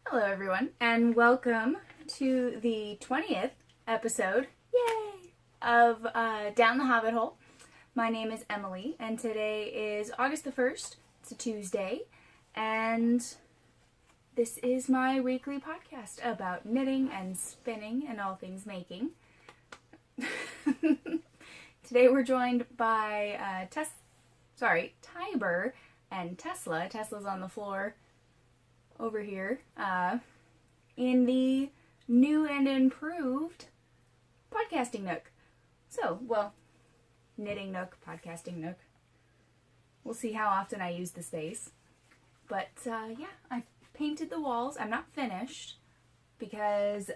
Hello everyone, and welcome to the 20th episode, yay, of Down the Hobbit Hole. My name is Emily, and today is August the 1st. It's a Tuesday, and this is my weekly podcast about knitting and spinning and all things making. Today we're joined by Tiber and Tesla. Tesla's on the floor over here in the new and improved podcasting nook. Knitting nook, podcasting nook. We'll see how often I use the space. But I've painted the walls. I'm not finished because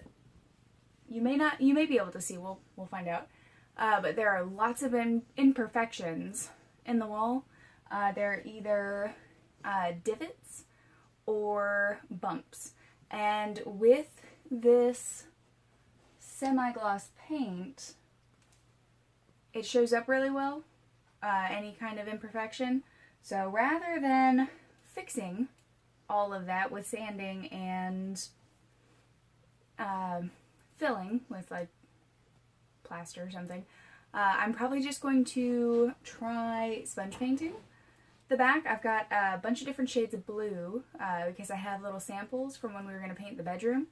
you may be able to see. We'll find out. But there are lots of imperfections in the wall. They're either divots or bumps. And with this semi-gloss paint, it shows up really well, any kind of imperfection. So rather than fixing all of that with sanding and filling with like plaster or something, I'm probably just going to try sponge painting the back. I've got a bunch of different shades of blue because I have little samples from when we were going to paint the bedroom.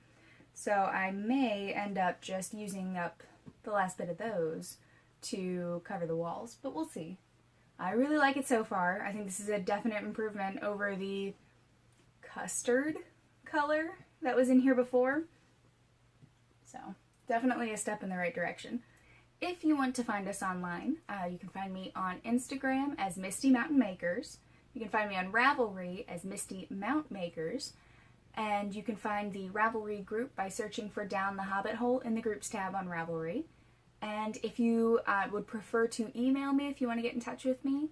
So I may end up just using up the last bit of those to cover the walls, but we'll see. I really like it so far. I think this is a definite improvement over the custard color that was in here before. So definitely a step in the right direction. If you want to find us online, you can find me on Instagram as MistyMountMakers. You can find me on Ravelry as MistyMountMakers. And you can find the Ravelry group by searching for Down the Hobbit Hole in the Groups tab on Ravelry. And if you would prefer to email me if you want to get in touch with me,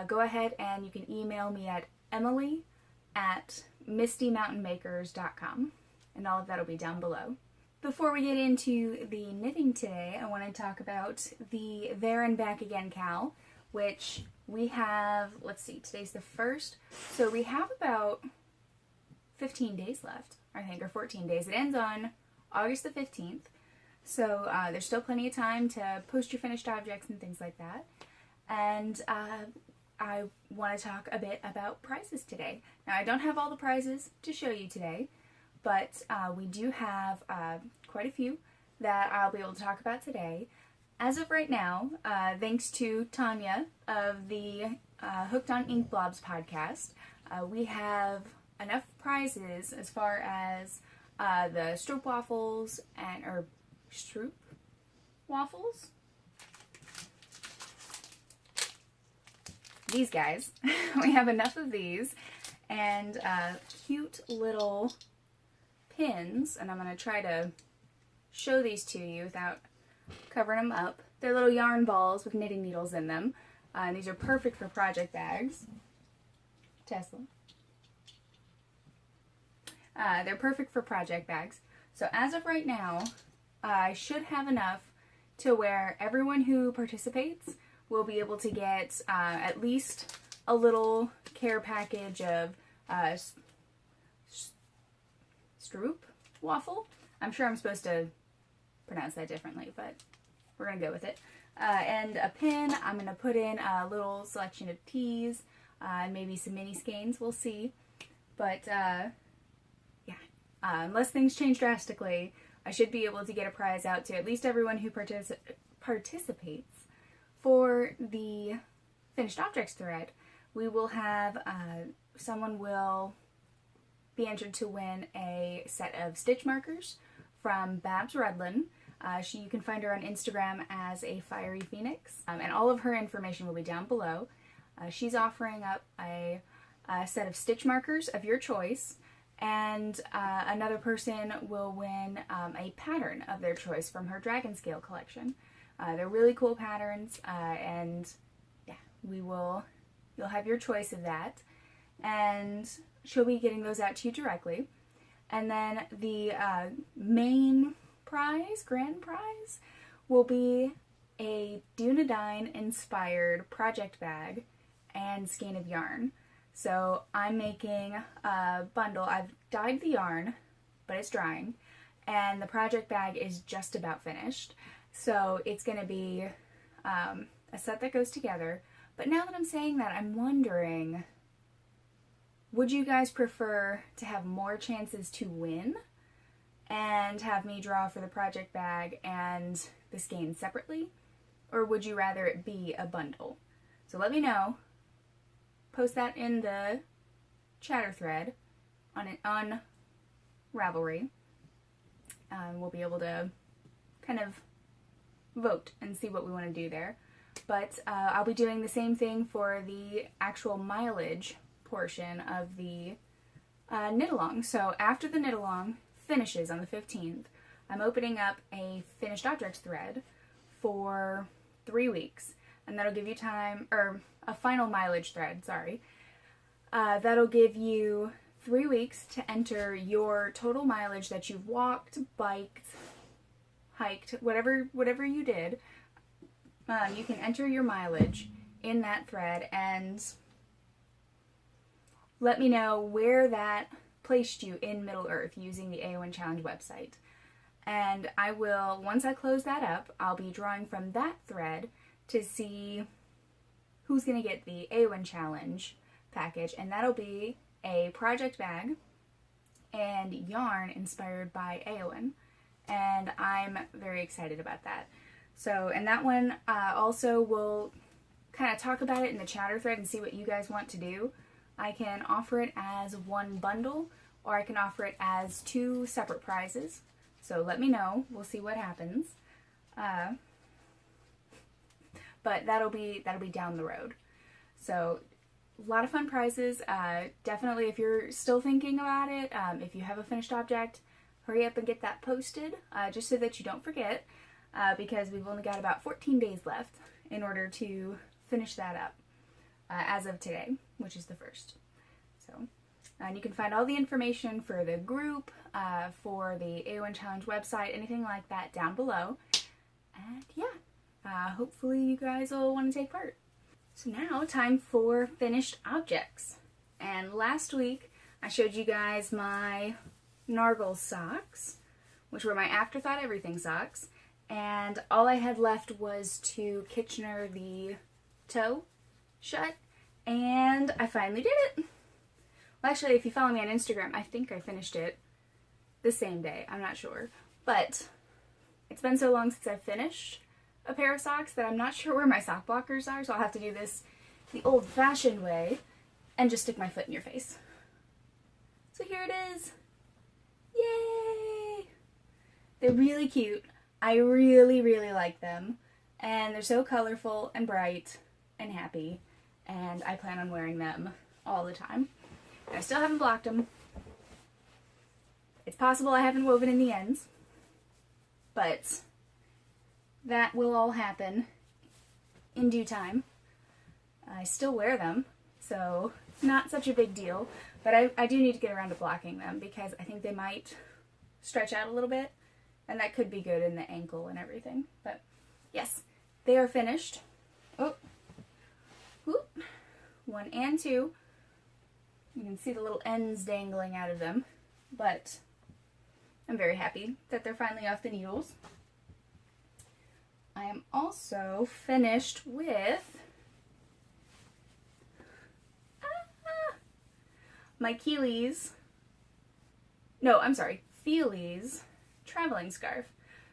go ahead and you can email me at emily@mistymountainmakers.com. And all of that will be down below. Before we get into the knitting today, I want to talk about the There and Back Again cowl, which we have, let's see, today's the 1st, so we have about 15 days left, I think, or 14 days. It ends on August the 15th, so there's still plenty of time to post your finished objects and things like that. And I want to talk a bit about prizes today. Now, I don't have all the prizes to show you today, but we do have quite a few that I'll be able to talk about today. As of right now, thanks to Tanya of the Hooked on Inkblobs podcast, we have enough prizes as far as the stroop waffles or stroop waffles. These guys. We have enough of these and cute little pins, and I'm going to try to show these to you without covering them up. They're little yarn balls with knitting needles in them, and these are perfect for project bags. Tesla. They're perfect for project bags. So as of right now, I should have enough to where everyone who participates will be able to get at least a little care package of stroop waffle. I'm sure I'm supposed to pronounce that differently, but we're going to go with it. And a pin. I'm going to put in a little selection of teas, and maybe some mini skeins. We'll see. But unless things change drastically, I should be able to get a prize out to at least everyone who participates for the finished objects thread. We will have someone will be entered to win a set of stitch markers from Babs Rudlin. You can find her on Instagram as a Fiery Phoenix, and all of her information will be down below. She's offering up a set of stitch markers of your choice, and another person will win a pattern of their choice from her Dragon Scale collection. They're really cool patterns, and yeah, you'll have your choice of that, and she'll be getting those out to you directly. And then the main prize, grand prize, will be a Dunedain inspired project bag and skein of yarn. So I'm making a bundle. I've dyed the yarn, but it's drying, and the project bag is just about finished. So it's going to be a set that goes together. But now that I'm saying that, I'm wondering, would you guys prefer to have more chances to win and have me draw for the project bag and the skein separately? Or would you rather it be a bundle? So let me know. Post that in the chatter thread on Ravelry. We'll be able to kind of vote and see what we want to do there. But I'll be doing the same thing for the actual mileage portion of the knit-along. So after the knit-along finishes on the 15th, I'm opening up a finished objects thread for 3 weeks. And that'll give you time, or a final mileage thread, sorry. That'll give you 3 weeks to enter your total mileage that you've walked, biked, hiked, whatever you did. You can enter your mileage in that thread and let me know where that placed you in Middle Earth using the AON Challenge website. And I will, once I close that up, I'll be drawing from that thread to see who's going to get the AON Challenge package, and that'll be a project bag and yarn inspired by AON, and I'm very excited about that. So, and that one also will kind of talk about it in the chatter thread and see what you guys want to do. I can offer it as one bundle, or I can offer it as 2 separate prizes. So let me know. We'll see what happens. But that'll be down the road. So a lot of fun prizes. Definitely, if you're still thinking about it, if you have a finished object, hurry up and get that posted, just so that you don't forget, because we've only got about 14 days left in order to finish that up as of today, which is the 1st. So, and you can find all the information for the group, for the AON Challenge website, anything like that down below. And yeah, hopefully you guys will want to take part. So now, time for finished objects. And last week, I showed you guys my Nargle socks, which were my Afterthought Everything socks. And all I had left was to Kitchener the toe shut, and I finally did it. Well, actually, if you follow me on Instagram, I think I finished it the same day. I'm not sure. But it's been so long since I've finished a pair of socks that I'm not sure where my sock blockers are, so I'll have to do this the old-fashioned way and just stick my foot in your face. So here it is. Yay! They're really cute. I really, really like them. And they're so colorful and bright and happy. And I plan on wearing them all the time. And I still haven't blocked them. It's possible I haven't woven in the ends. But that will all happen in due time. I still wear them, so not such a big deal. But I do need to get around to blocking them because I think they might stretch out a little bit. And that could be good in the ankle and everything. But yes, they are finished. Oh, whoop. 1 and 2. You can see the little ends dangling out of them. But I'm very happy that they're finally off the needles. I am also finished with my Keeley's, no, I'm sorry, Feely's traveling scarf.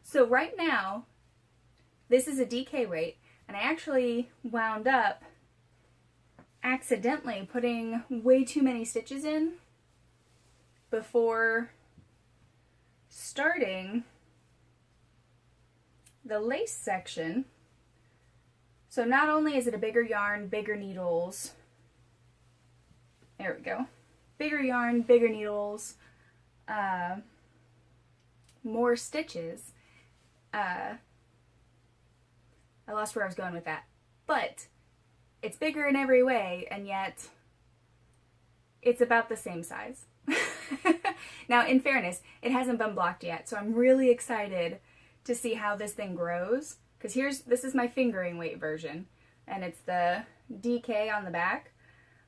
So right now, this is a DK weight, and I actually wound up accidentally putting way too many stitches in before starting the lace section. So not only is it a bigger yarn, bigger needles, there we go, bigger yarn, bigger needles, more stitches. I lost where I was going with that. But it's bigger in every way, and yet it's about the same size. Now, in fairness, it hasn't been blocked yet, so I'm really excited to see how this thing grows. Because this is my fingering weight version, and it's the DK on the back,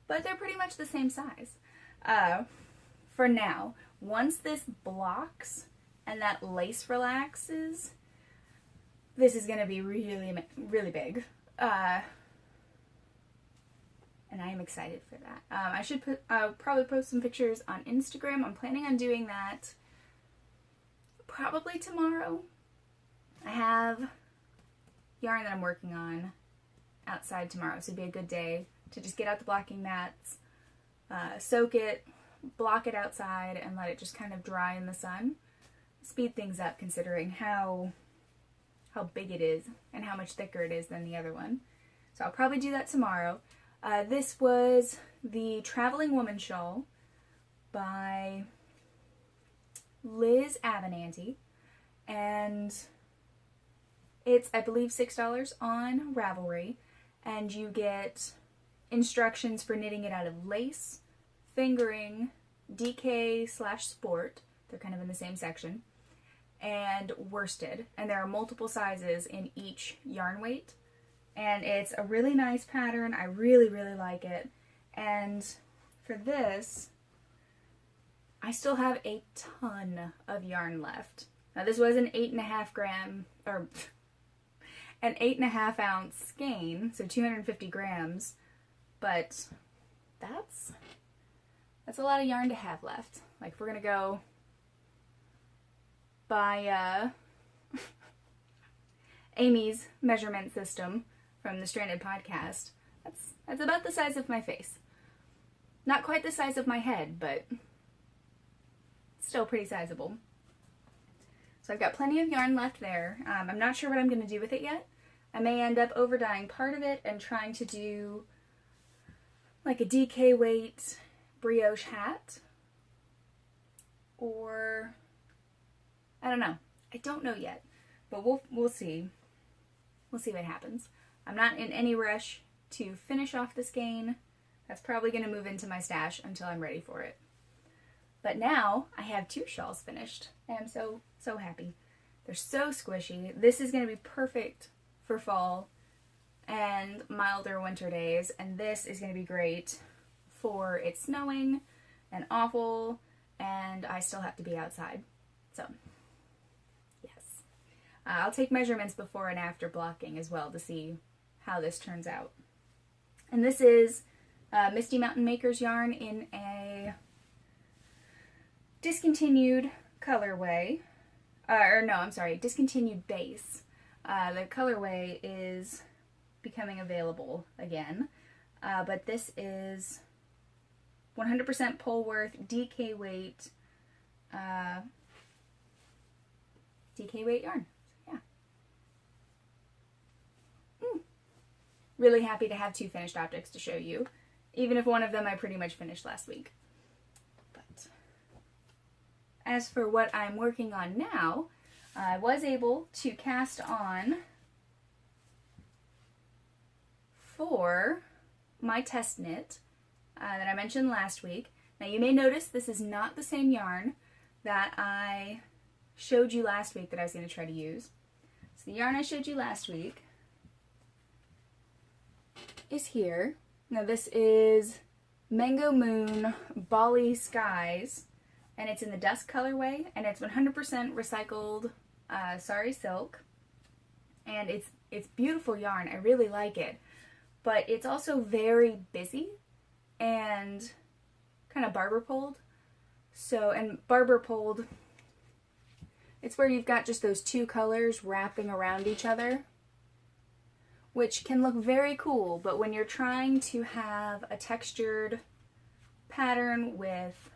but they're pretty much the same size for now. once this blocks and that lace relaxes, this is going to be really, really big. And I am excited for that. I'll probably post some pictures on Instagram. I'm planning on doing that probably tomorrow. I have yarn that I'm working on outside tomorrow, so it'd be a good day to just get out the blocking mats, soak it, block it outside, and let it just kind of dry in the sun. Speed things up considering how big it is and how much thicker it is than the other one. So I'll probably do that tomorrow. This was the Traveling Woman Shawl by Liz Avenanti, and it's, I believe, $6 on Ravelry, and you get instructions for knitting it out of lace, fingering, DK/sport, they're kind of in the same section, and worsted, and there are multiple sizes in each yarn weight. And it's a really nice pattern. I really, really like it. And for this, I still have a ton of yarn left. Now this was an 8.5 gram, or an 8.5 ounce skein, so 250 grams, but that's a lot of yarn to have left. Like, if we're gonna go by Amy's measurement system from the Stranded podcast, that's about the size of my face. Not quite the size of my head, but still pretty sizable. So I've got plenty of yarn left there. I'm not sure what I'm going to do with it yet. I may end up over dyeing part of it and trying to do like a DK weight brioche hat. Or I don't know. I don't know yet. But we'll see. We'll see what happens. I'm not in any rush to finish off the skein. That's probably going to move into my stash until I'm ready for it. But now I have 2 shawls finished, and I'm so happy. They're so squishy. This is going to be perfect for fall and milder winter days, and this is going to be great for it snowing and awful, and I still have to be outside. So, yes. I'll take measurements before and after blocking as well to see how this turns out. And this is MistyMountMakers yarn in a discontinued colorway, discontinued base. The colorway is becoming available again, but this is 100% Polworth DK weight yarn. Yeah. Really happy to have 2 finished objects to show you, even if one of them I pretty much finished last week. But as for what I'm working on now, I was able to cast on for my test knit that I mentioned last week. Now you may notice this is not the same yarn that I showed you last week that I was going to try to use. So the yarn I showed you last week is here. Now this is Mango Moon Bali Skies, and it's in the Dusk colorway, and it's 100% recycled sari silk, and it's beautiful yarn. I really like it, but it's also very busy and kind of barber poled. So, and barber poled, it's where you've got just those 2 colors wrapping around each other, which can look very cool, but when you're trying to have a textured pattern with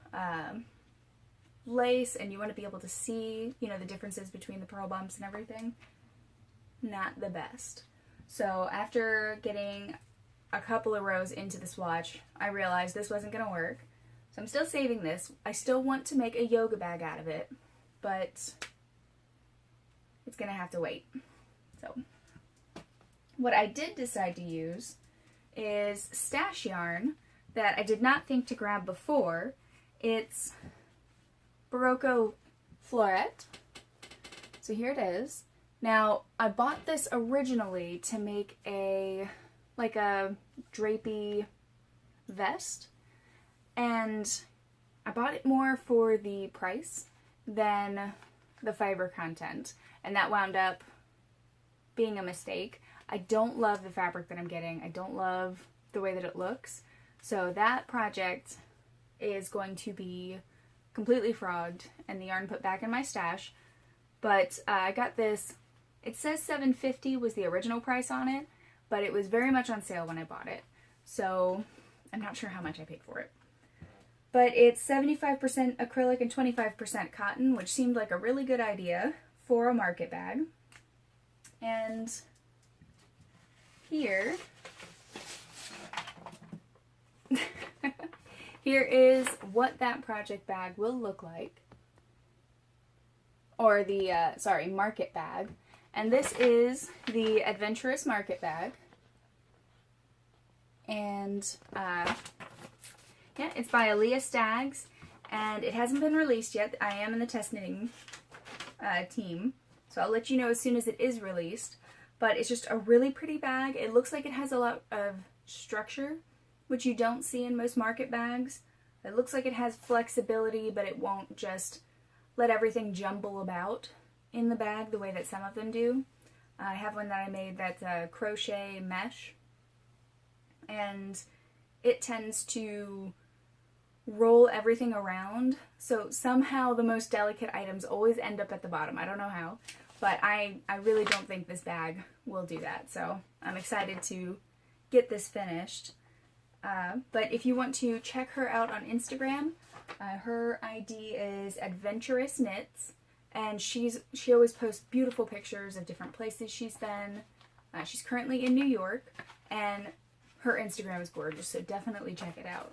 lace and you want to be able to see, the differences between the pearl bumps and everything, not the best. So after getting a couple of rows into the swatch, I realized this wasn't going to work. So I'm still saving this. I still want to make a yoga bag out of it, but it's going to have to wait. So what I did decide to use is stash yarn that I did not think to grab before. It's Barocco Floret. So here it is. Now, I bought this originally to make a drapey vest, and I bought it more for the price than the fiber content, and that wound up being a mistake. I don't love the fabric that I'm getting. I don't love the way that it looks. So that project is going to be completely frogged and the yarn put back in my stash. But I got this, it says $7.50 was the original price on it, but it was very much on sale when I bought it. So I'm not sure how much I paid for it. But it's 75% acrylic and 25% cotton, which seemed like a really good idea for a market bag. And here, here is what that project bag will look like. Or the, market bag. And this is the Adventurous Market Bag. And, yeah, it's by Aaliyah Staggs, and it hasn't been released yet. I am in the test knitting team, so I'll let you know as soon as it is released. But it's just a really pretty bag. It looks like it has a lot of structure, which you don't see in most market bags. It looks like it has flexibility, but it won't just let everything jumble about in the bag the way that some of them do. I have one that I made that's a crochet mesh, and it tends to roll everything around, so somehow the most delicate items always end up at the bottom. I don't know how, but I really don't think this bag will do that, so I'm excited to get this finished. But if you want to check her out on Instagram, her ID is Adventurous Knits, and she always posts beautiful pictures of different places she's been. She's currently in New York, and her Instagram is gorgeous, so definitely check it out.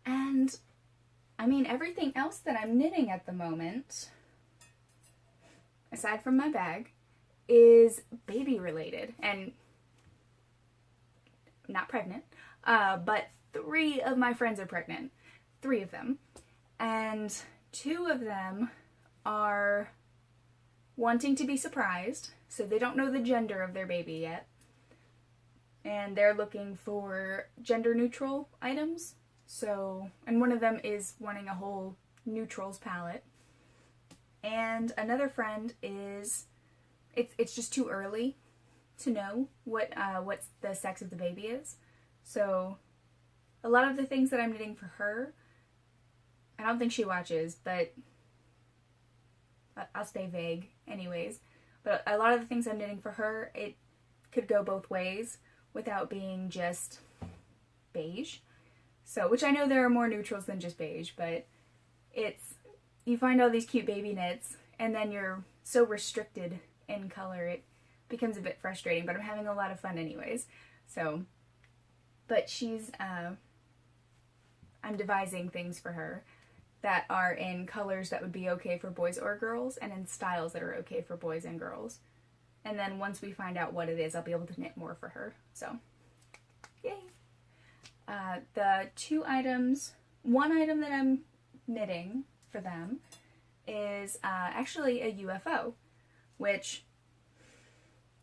And, I mean, everything else that I'm knitting at the moment, aside from my bag, is baby related. And not pregnant, but 3 of my friends are pregnant. 3 of them. And 2 of them are wanting to be surprised, so they don't know the gender of their baby yet. And they're looking for gender neutral items. So, and one of them is wanting a whole neutrals palette. And another friend is, it's just too early to know what the sex of the baby is. So, a lot of the things that I'm knitting for her, I don't think she watches, but I'll stay vague anyways. But a lot of the things I'm knitting for her, it could go both ways without being just beige. So, which I know there are more neutrals than just beige, but you find all these cute baby knits, and then you're so restricted in color, it becomes a bit frustrating, but I'm having a lot of fun anyways. So, but I'm devising things for her that are in colors that would be okay for boys or girls, and in styles that are okay for boys and girls. And then once we find out what it is, I'll be able to knit more for her. So, yay! The 2 items, one item that I'm knitting for them is actually a UFO, which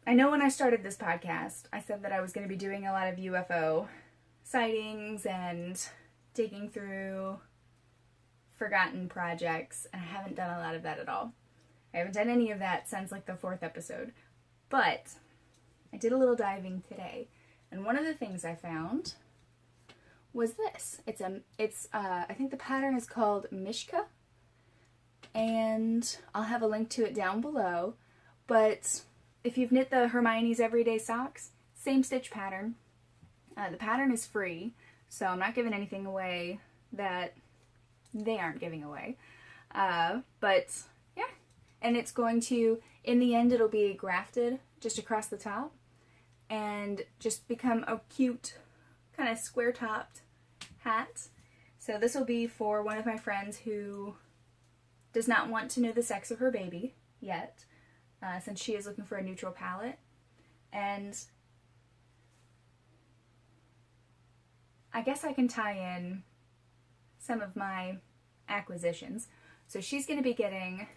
I know when I started this podcast, I said that I was going to be doing a lot of UFO sightings and digging through forgotten projects, and I haven't done a lot of that at all. I haven't done any of that since like the 4th episode, but I did a little diving today, and one of the things I found was this. I think the pattern is called Mishka, and I'll have a link to it down below, but if you've knit the Hermione's Everyday Socks, same stitch pattern. The pattern is free, so I'm not giving anything away that they aren't giving away. But yeah, and it's going to, in the end, it'll be grafted just across the top and just become a cute kind of square-topped hat. So this will be for one of my friends who does not want to know the sex of her baby yet, since she is looking for a neutral palette. And I guess I can tie in some of my acquisitions. So she's going to be getting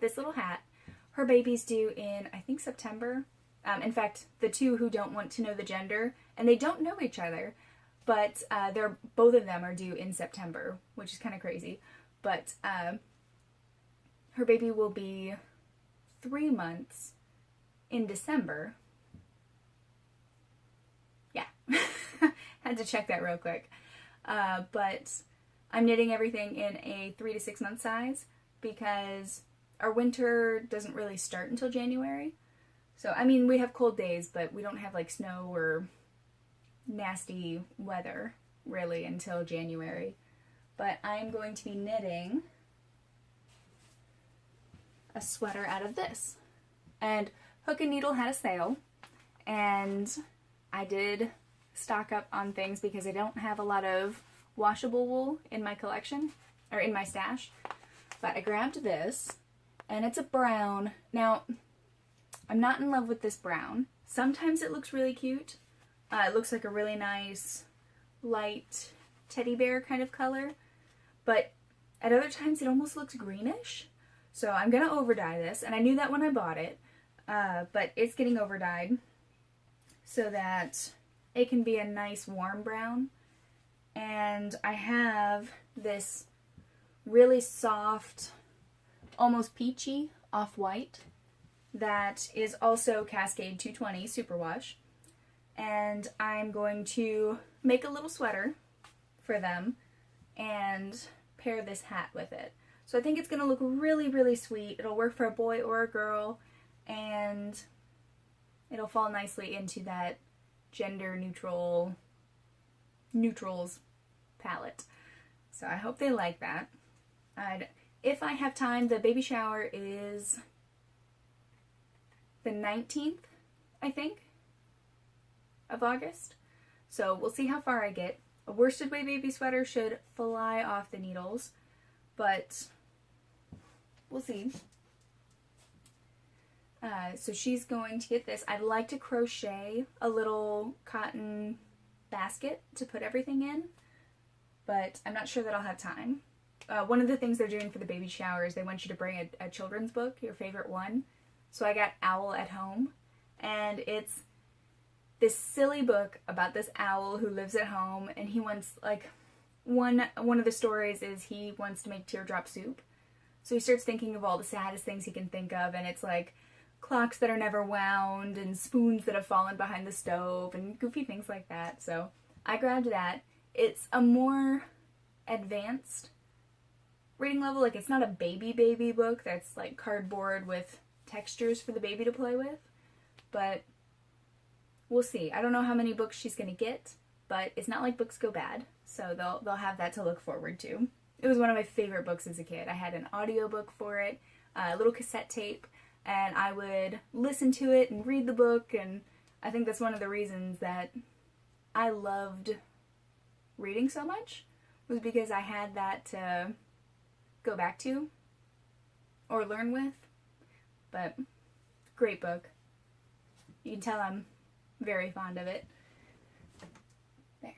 this little hat. Her baby's due in, I think, September, In fact, the two who don't want to know the gender, and they don't know each other, but both of them are due in September, which is kind of crazy. But her baby will be 3 months in December. Yeah, had to check that real quick. But I'm knitting everything in a 3 to 6 month size because our winter doesn't really start until January. So, I mean, we have cold days, but we don't have like snow or nasty weather really until January. But I'm going to be knitting a sweater out of this. And Hook and Needle had a sale, and I did stock up on things because I don't have a lot of washable wool in my collection, or in my stash. But I grabbed this, and it's a brown. Now, I'm not in love with this brown. Sometimes it looks really cute. It looks like a really nice, light teddy bear kind of color. But at other times, it almost looks greenish. So I'm going to over-dye this, and I knew that when I bought it. But it's getting over-dyed so that it can be a nice warm brown. And I have this really soft, almost peachy off-white that is also Cascade 220 Superwash. And I'm going to make a little sweater for them and pair this hat with it. So I think it's going to look really, really sweet. It'll work for a boy or a girl, and it'll fall nicely into that gender neutrals palette. So I hope they like that. If I have time, the baby shower is the 19th, I think, of August. So we'll see how far I get. A worsted weight baby sweater should fly off the needles, but we'll see. So she's going to get this. I'd like to crochet a little cotton basket to put everything in, but I'm not sure that I'll have time. One of the things they're doing for the baby shower is they want you to bring a children's book, your favorite one. So I got Owl at Home, and it's this silly book about this owl who lives at home, and he wants, like, one of the stories is he wants to make teardrop soup. So he starts thinking of all the saddest things he can think of, and it's like clocks that are never wound and spoons that have fallen behind the stove and goofy things like that. So I grabbed that. It's a more advanced reading level. Like, it's not a baby book that's like cardboard with textures for the baby to play with, but we'll see. I don't know how many books she's gonna get, but it's not like books go bad, so they'll have that to look forward to. It was one of my favorite books as a kid. I had an audiobook for it, a little cassette tape, and I would listen to it and read the book, and I think that's one of the reasons that I loved reading so much, was because I had that to go back to or learn with. But great book. You can tell I'm very fond of it. There.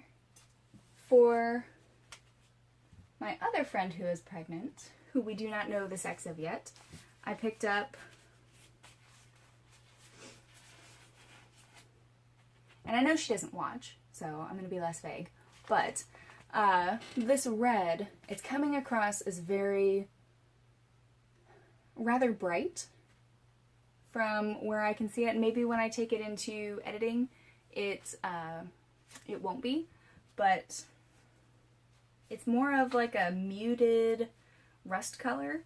For my other friend who is pregnant, who we do not know the sex of yet, I picked up, and I know she doesn't watch, so I'm going to be less vague, but this red, it's coming across as rather bright from where I can see it. Maybe when I take it into editing, it won't be, but it's more of like a muted rust color.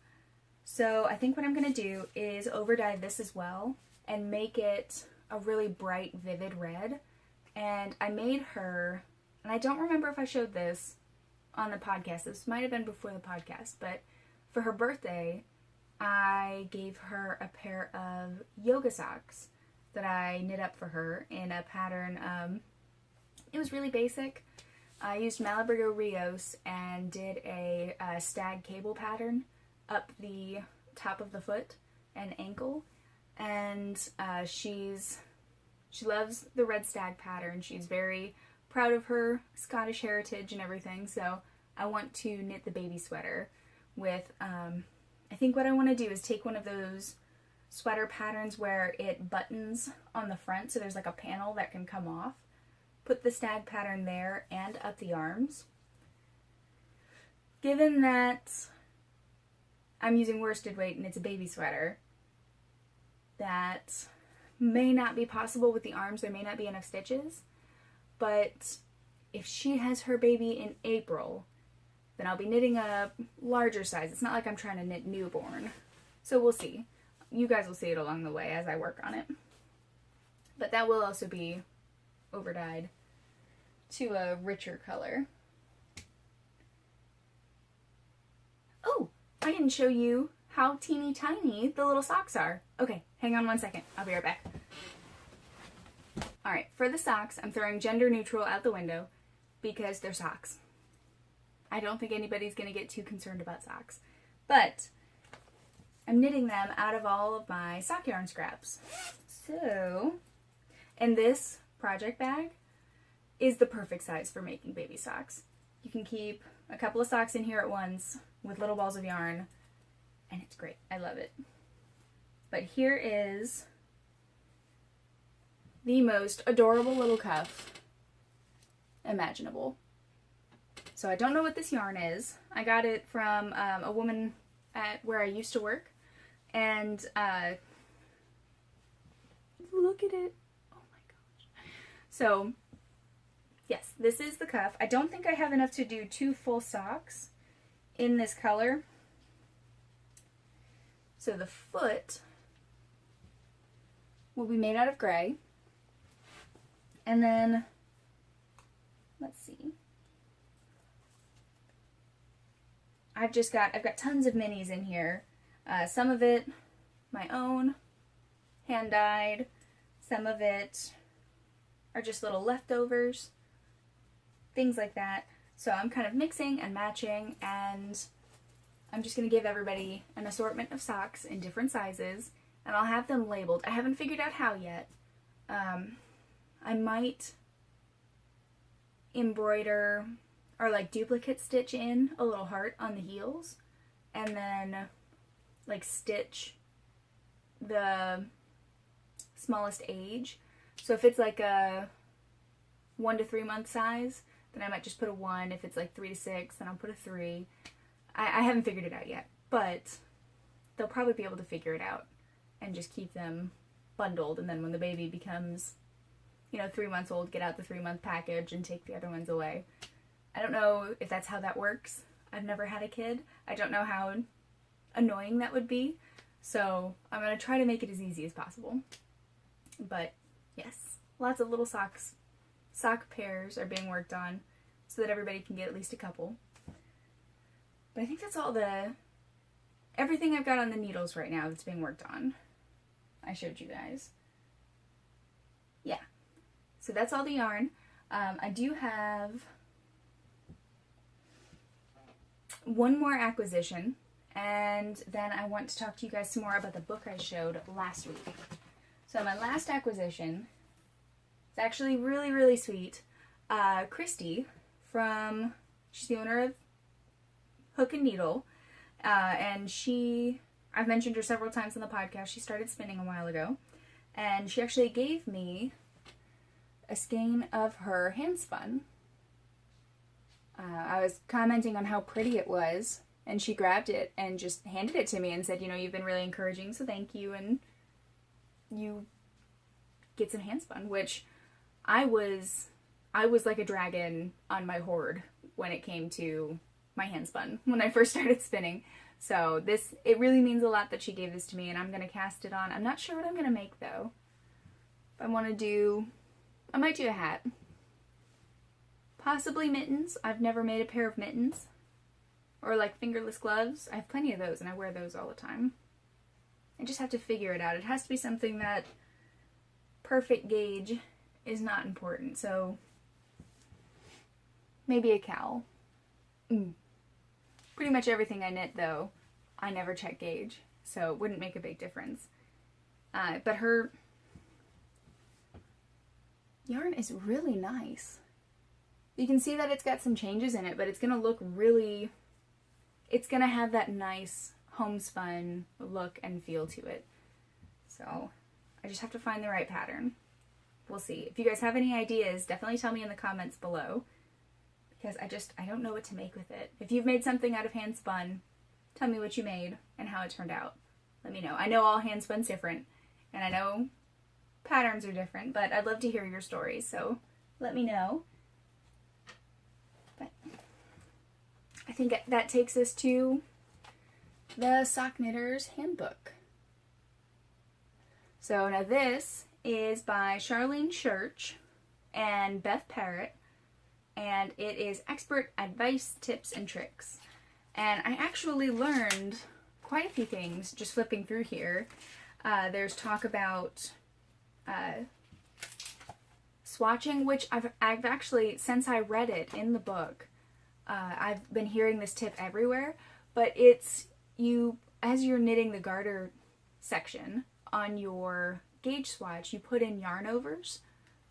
So I think what I'm going to do is over-dye this as well and make it a really bright, vivid red. And I made her, and I don't remember if I showed this on the podcast. This might have been before the podcast, but for her birthday, I gave her a pair of yoga socks that I knit up for her in a pattern. It was really basic. I used Malabrigo Rios and did a stag cable pattern up the top of the foot and ankle. And she loves the red stag pattern. She's very proud of her Scottish heritage and everything. So I want to knit the baby sweater with, I think what I want to do is take one of those sweater patterns where it buttons on the front, so there's like a panel that can come off. Put the stag pattern there and up the arms. Given that I'm using worsted weight and it's a baby sweater, that may not be possible with the arms. There may not be enough stitches, but if she has her baby in April, then I'll be knitting a larger size. It's not like I'm trying to knit newborn. So we'll see. You guys will see it along the way as I work on it. But that will also be overdyed to a richer color. Oh, I didn't show you how teeny tiny the little socks are. Okay, hang on one second. I'll be right back. Alright, for the socks, I'm throwing gender neutral out the window because they're socks. I don't think anybody's going to get too concerned about socks. But I'm knitting them out of all of my sock yarn scraps. So, and this project bag is the perfect size for making baby socks. You can keep a couple of socks in here at once with little balls of yarn, and it's great. I love it. But here is the most adorable little cuff imaginable. So I don't know what this yarn is. I got it from a woman at where I used to work, and look at it. Oh my gosh. So yes, this is the cuff. I don't think I have enough to do 2 full socks in this color. So the foot will be made out of gray. And then, let's see. I've got tons of minis in here. Some of it my own, hand dyed. Some of it are just little leftovers. Things like that. So I'm kind of mixing and matching, and I'm just going to give everybody an assortment of socks in different sizes, and I'll have them labeled. I haven't figured out how yet. I might embroider or like duplicate stitch in a little heart on the heels, and then like stitch the smallest age. So if it's like a 1 to 3 month size, then I might just put a 1. If it's like 3 to 6, then I'll put a 3. I haven't figured it out yet, but they'll probably be able to figure it out and just keep them bundled, and then when the baby becomes, 3 months old, get out the 3-month package and take the other ones away. I don't know if that's how that works. I've never had a kid. I don't know how annoying that would be, so I'm going to try to make it as easy as possible. But yes, lots of little sock pairs are being worked on so that everybody can get at least a couple. But I think that's everything I've got on the needles right now that's being worked on. I showed you guys. Yeah. So that's all the yarn. I do have one more acquisition, and then I want to talk to you guys some more about the book I showed last week. So my last acquisition is actually really, really sweet. Christy she's the owner of Hook and Needle, and I've mentioned her several times on the podcast. She started spinning a while ago, and she actually gave me a skein of her hand spun. I was commenting on how pretty it was, and she grabbed it and just handed it to me and said, you've been really encouraging, so thank you, and you get some hand spun, which I was like a dragon on my hoard when it came to my hand spun when I first started spinning. So it really means a lot that she gave this to me, and I'm going to cast it on. I'm not sure what I'm going to make though. I might do a hat. Possibly mittens. I've never made a pair of mittens. Or like fingerless gloves. I have plenty of those and I wear those all the time. I just have to figure it out. It has to be something that perfect gauge is not important. So maybe a cowl. Pretty much everything I knit though, I never check gauge. So it wouldn't make a big difference. But her yarn is really nice. You can see that it's got some changes in it, but it's going to look really, it's going to have that nice homespun look and feel to it. So I just have to find the right pattern. We'll see. If you guys have any ideas, definitely tell me in the comments below, because I don't know what to make with it. If you've made something out of hand spun, tell me what you made and how it turned out. Let me know. I know all hand spun's different, and I know patterns are different, but I'd love to hear your stories, so let me know. But I think that takes us to the Sock Knitter's Handbook. So now this is by Charlene Church and Beth Parrott, and it is expert advice, tips, and tricks. And I actually learned quite a few things just flipping through here. There's talk about swatching, which I've actually, since I read it in the book, I've been hearing this tip everywhere, but it's as you're knitting the garter section on your gauge swatch, you put in yarn overs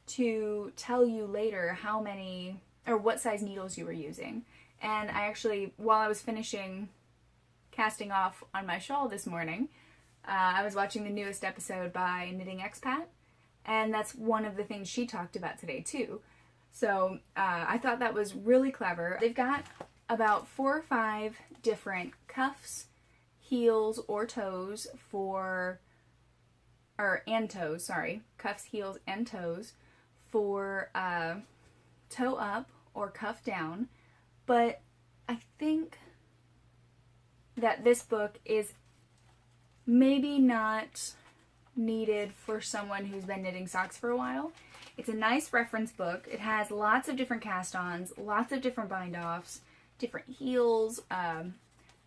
to tell you later how many or what size needles you were using. And I actually, while I was finishing casting off on my shawl this morning, I was watching the newest episode by Knitting Expat, and that's one of the things she talked about today too. So I thought that was really clever. They've got about 4 or 5 different cuffs, heels, or toes cuffs, heels, and toes for toe up or cuff down. But I think that this book is maybe not needed for someone who's been knitting socks for a while. It's a nice reference book. It has lots of different cast-ons, lots of different bind-offs, different heels,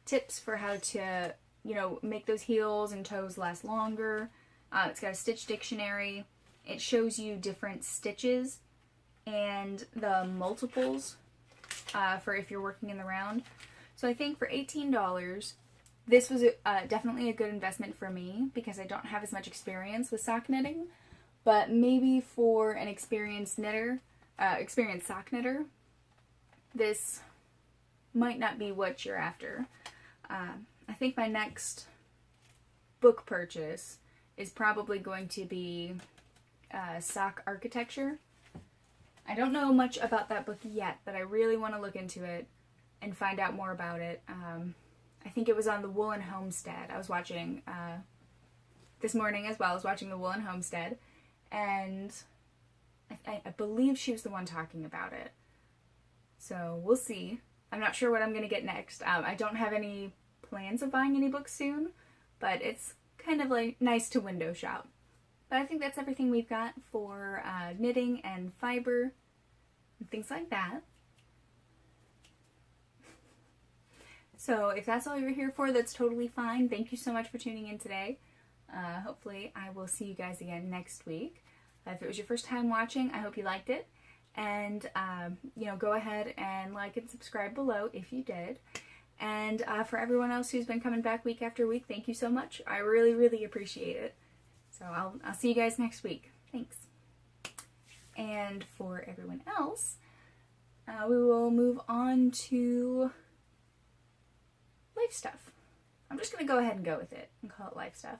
tips for how to, make those heels and toes last longer. It's got a stitch dictionary. It shows you different stitches and the multiples for if you're working in the round. So I think for $18, this was definitely a good investment for me because I don't have as much experience with sock knitting. But maybe for an experienced sock knitter, this might not be what you're after. I think my next book purchase is probably going to be Sock Architecture. I don't know much about that book yet, but I really want to look into it and find out more about it. I think it was on the Woolen Homestead. I was watching this morning as well. I was watching the Woolen Homestead, and I believe she was the one talking about it. So we'll see. I'm not sure what I'm going to get next. I don't have any plans of buying any books soon, but it's kind of like nice to window shop. But I think that's everything we've got for knitting and fiber and things like that. So if that's all you're here for, that's totally fine. Thank you so much for tuning in today. Hopefully I will see you guys again next week. If it was your first time watching, I hope you liked it. And, go ahead and like and subscribe below if you did. And for everyone else who's been coming back week after week, thank you so much. I really, really appreciate it. So I'll see you guys next week. Thanks. And for everyone else, we will move on to life stuff. I'm just going to go ahead and go with it and call it life stuff.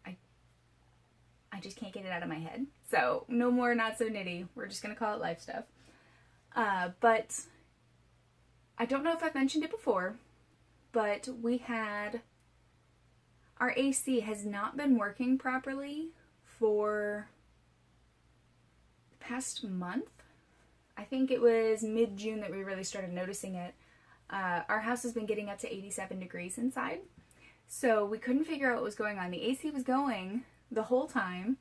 I just can't get it out of my head. So no more not so nitty. We're just going to call it life stuff. But I don't know if I've mentioned it before, but our AC has not been working properly for the past month. I think it was mid-June that we really started noticing it. Our house has been getting up to 87 degrees inside, so we couldn't figure out what was going on. The AC was going the whole time.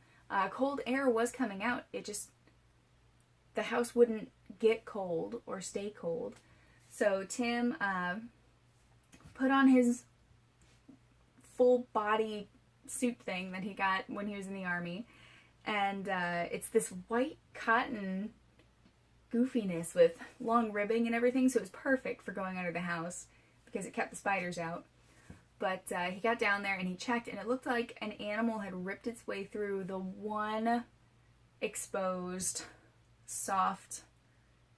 Cold air was coming out. The house wouldn't get cold or stay cold. So Tim put on his full body suit thing that he got when he was in the Army, and it's this white cotton goofiness with long ribbing and everything, so it was perfect for going under the house because it kept the spiders out. But he got down there and he checked, and it looked like an animal had ripped its way through the one exposed soft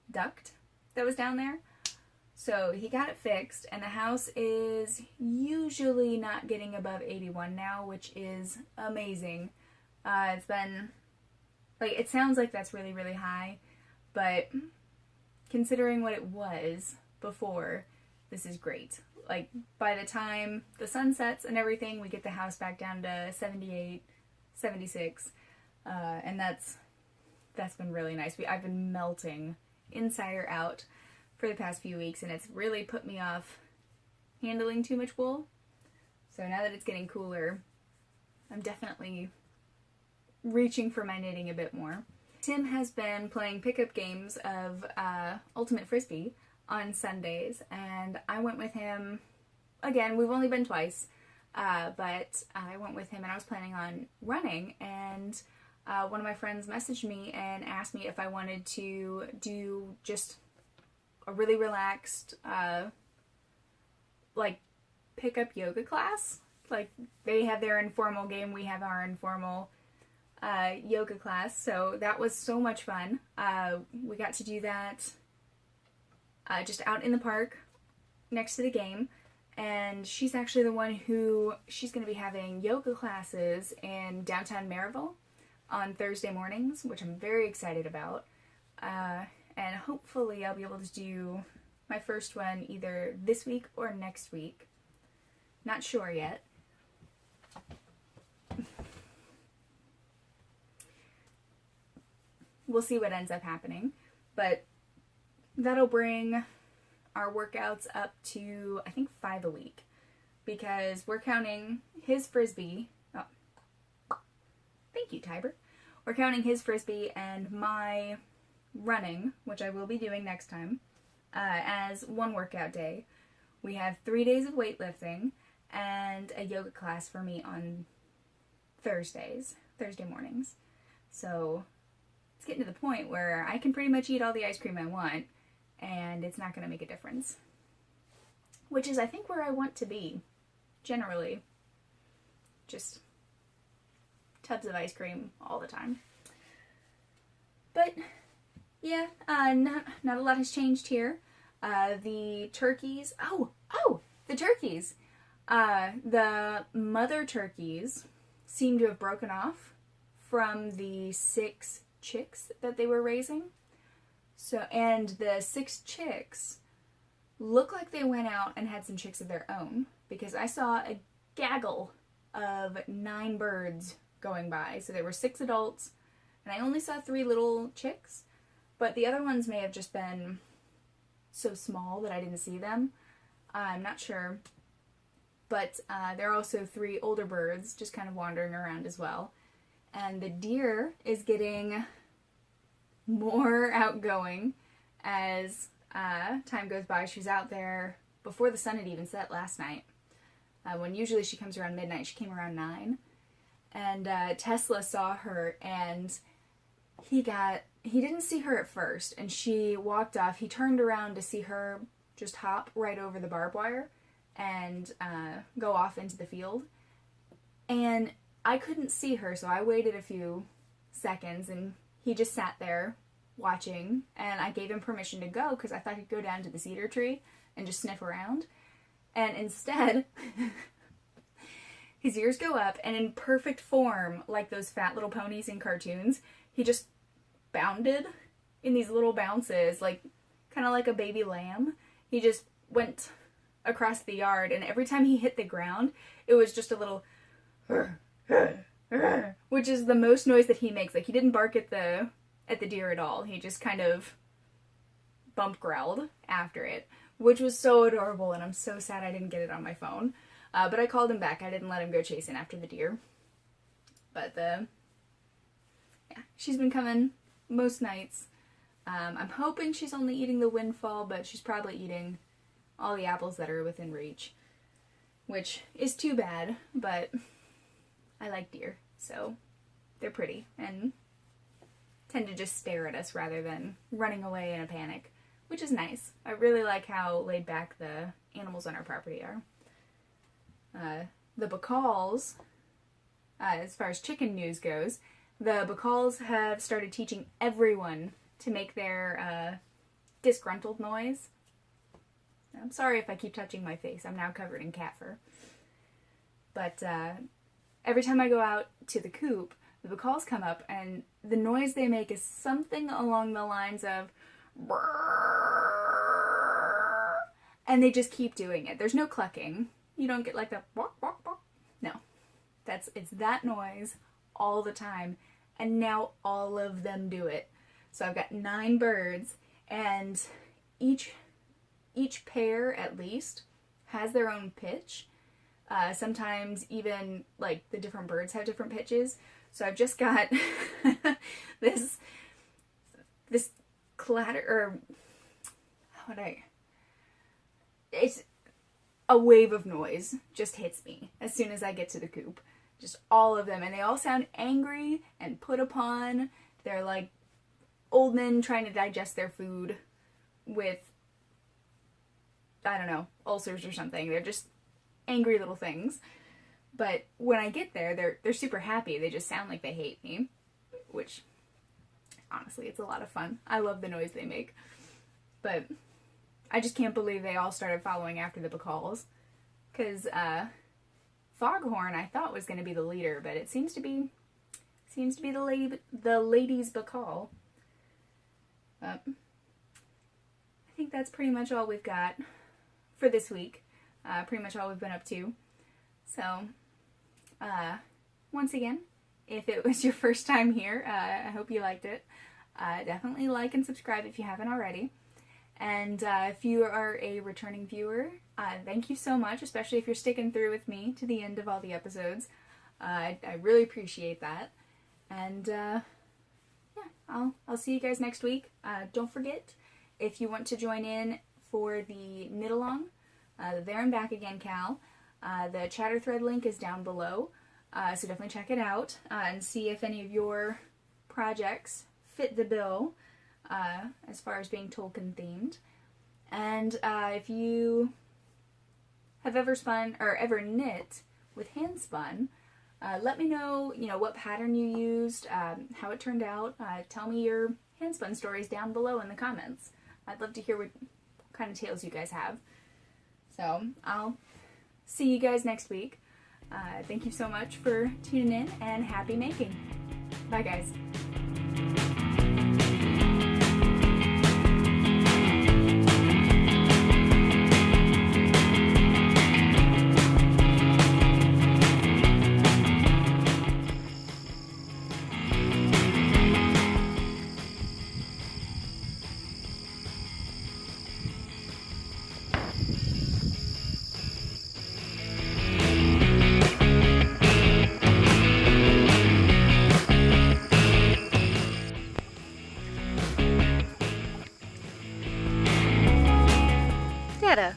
duct that was down there. So he got it fixed, and the house is usually not getting above 81 now, which is amazing. It's been, like, it sounds like that's really, really high, but considering what it was before, this is great. Like, by the time the sun sets and everything, we get the house back down to 78, 76, and that's been really nice. I've been melting inside or out for the past few weeks, and it's really put me off handling too much wool. So now that it's getting cooler, I'm definitely reaching for my knitting a bit more. Tim has been playing pickup games of Ultimate Frisbee on Sundays, and I went with him. Again, we've only been twice, but I went with him, and I was planning on running, and one of my friends messaged me and asked me if I wanted to do just a really relaxed, like, pick-up yoga class. Like, they have their informal game, we have our informal yoga class, so that was so much fun. We got to do that just out in the park next to the game, and she's actually the one she's going to be having yoga classes in downtown Maryville on Thursday mornings, which I'm very excited about. And hopefully I'll be able to do my first one either this week or next week. Not sure yet. We'll see what ends up happening. But that'll bring our workouts up to, I think, 5 a week. Because we're counting his Frisbee. Oh, thank you, Tiber. We're counting his Frisbee and my running, which I will be doing next time, as one workout day. We have 3 days of weightlifting and a yoga class for me on Thursday mornings. So it's getting to the point where I can pretty much eat all the ice cream I want, and it's not going to make a difference. Which is, I think, where I want to be, generally. Just tubs of ice cream all the time. But yeah, not a lot has changed here. The turkeys, the turkeys. The mother turkeys seem to have broken off from the 6 chicks that they were raising. So, and the 6 chicks look like they went out and had some chicks of their own, because I saw a gaggle of 9 birds going by. So there were 6 adults, and I only saw 3 little chicks. But the other ones may have just been so small that I didn't see them. I'm not sure. But there are also 3 older birds just kind of wandering around as well. And the deer is getting more outgoing as time goes by. She was out there before the sun had even set last night. When usually she comes around midnight, she came around 9. And Tesla saw her, and he didn't see her at first, and she walked off. He turned around to see her just hop right over the barbed wire and go off into the field. And I couldn't see her, so I waited a few seconds, and he just sat there watching, and I gave him permission to go because I thought he'd go down to the cedar tree and just sniff around. And instead, his ears go up, and in perfect form, like those fat little ponies in cartoons, he just bounded in these little bounces, like kind of like a baby lamb. He just went across the yard, and every time he hit the ground, it was just a little which is the most noise that he makes. Like, he didn't bark at the deer at all. He just kind of bump growled after it, which was so adorable, and I'm so sad I didn't get it on my phone. But I called him back. I didn't let him go chasing after the deer. But she's been coming most nights. I'm hoping she's only eating the windfall, but she's probably eating all the apples that are within reach, which is too bad, but I like deer, so they're pretty and tend to just stare at us rather than running away in a panic, which is nice. I really like how laid back the animals on our property are. The Bacalls, as far as chicken news goes, the Bacalls have started teaching everyone to make their disgruntled noise. I'm sorry if I keep touching my face. I'm now covered in cat fur. But every time I go out to the coop, the bacalls come up, and the noise they make is something along the lines of brrrr, and they just keep doing it. There's no clucking. You don't get like the walk, walk, walk. No. It's that noise all the time, and now all of them do it. So I've got 9 birds, and each pair at least has their own pitch. Sometimes even like the different birds have different pitches. So I've just got this clatter, or it's a wave of noise just hits me as soon as I get to the coop. Just all of them, and they all sound angry and put upon. They're like old men trying to digest their food with, I don't know, ulcers or something. They're just angry little things. But when I get there, they're super happy. They just sound like they hate me, which honestly, it's a lot of fun. I love the noise they make. But I just can't believe they all started following after the bacalls, because Foghorn I thought was going to be the leader, but it seems to be the lady's bacal. I think that's pretty much all we've got for this week. Pretty much all we've been up to. So, once again, if it was your first time here, I hope you liked it. Definitely like and subscribe if you haven't already. And if you are a returning viewer, thank you so much, especially if you're sticking through with me to the end of all the episodes. I really appreciate that. And yeah, I'll see you guys next week. Don't forget, if you want to join in for the knit-along, the There and Back Again Cal, the chatter thread link is down below. So definitely check it out and see if any of your projects fit the bill as far as being Tolkien themed. And if you have ever spun or ever knit with hand spun, let me know, what pattern you used, how it turned out. Tell me your hand spun stories down below in the comments. I'd love to hear what kind of tales you guys have. So I'll see you guys next week. Thank you so much for tuning in, and happy making. Bye, guys. Data.